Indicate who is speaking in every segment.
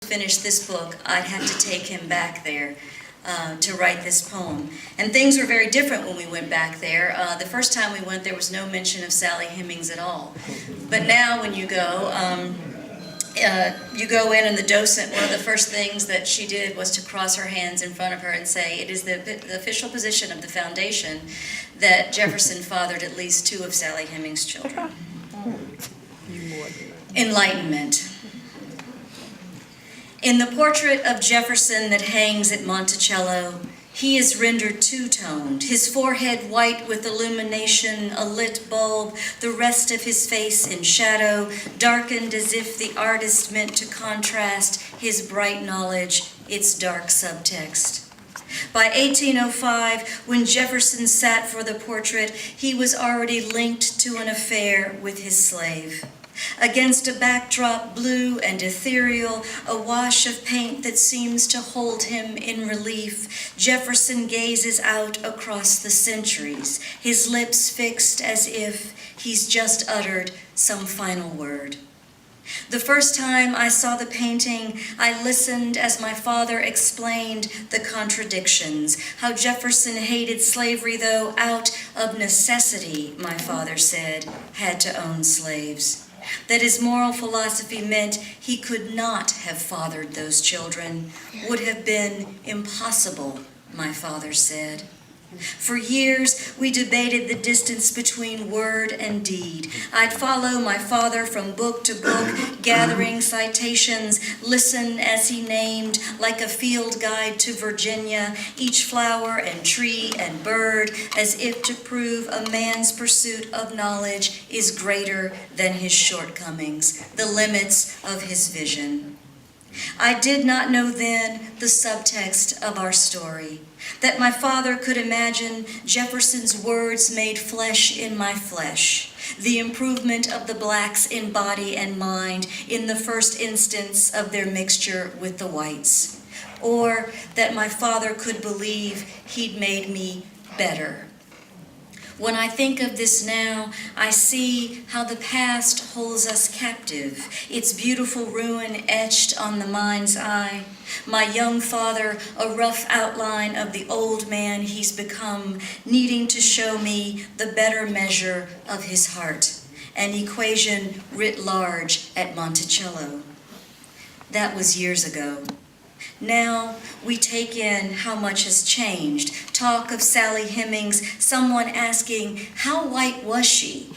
Speaker 1: finish this book, I'd have to take him back there to write this poem. And things were very different when we went back there. The first time we went, there was no mention of Sally Hemings at all. But now when you go in and the docent, one of the first things that she did was to cross her hands in front of her and say, it is the official position of the foundation that Jefferson fathered at least 2 of Sally Hemings' children. Enlightenment. In the portrait of Jefferson that hangs at Monticello, he is rendered two-toned, his forehead white with illumination, a lit bulb, the rest of his face in shadow, darkened as if the artist meant to contrast his bright knowledge, its dark subtext. By 1805, when Jefferson sat for the portrait, he was already linked to an affair with his slave. Against a backdrop blue and ethereal, a wash of paint that seems to hold him in relief, Jefferson gazes out across the centuries, his lips fixed as if he's just uttered some final word. The first time I saw the painting, I listened as my father explained the contradictions, how Jefferson hated slavery, though out of necessity, my father said, had to own slaves. That his moral philosophy meant he could not have fathered those children, would have been impossible, my father said. For years, we debated the distance between word and deed. I'd follow my father from book to book, gathering citations, listen as he named, like a field guide to Virginia, each flower and tree and bird, as if to prove a man's pursuit of knowledge is greater than his shortcomings, the limits of his vision. I did not know then the subtext of our story, that my father could imagine Jefferson's words made flesh in my flesh, the improvement of the blacks in body and mind in the first instance of their mixture with the whites, or that my father could believe he'd made me better. When I think of this now, I see how the past holds us captive, its beautiful ruin etched on the mind's eye. My young father, a rough outline of the old man he's become, needing to show me the better measure of his heart, an equation writ large at Monticello. That was years ago. Now we take in how much has changed. Talk of Sally Hemings, someone asking, how white was she?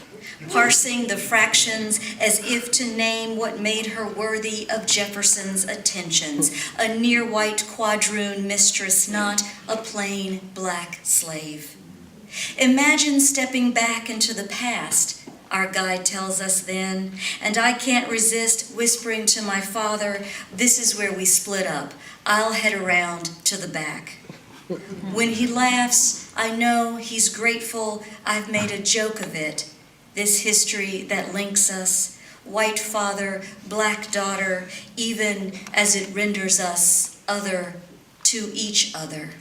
Speaker 1: Parsing the fractions as if to name what made her worthy of Jefferson's attentions, a near-white quadroon mistress, not a plain black slave. Imagine stepping back into the past, our guide tells us then, and I can't resist whispering to my father, this is where we split up. I'll head around to the back. When he laughs, I know he's grateful I've made a joke of it, this history that links us, white father, black daughter, even as it renders us other to each other.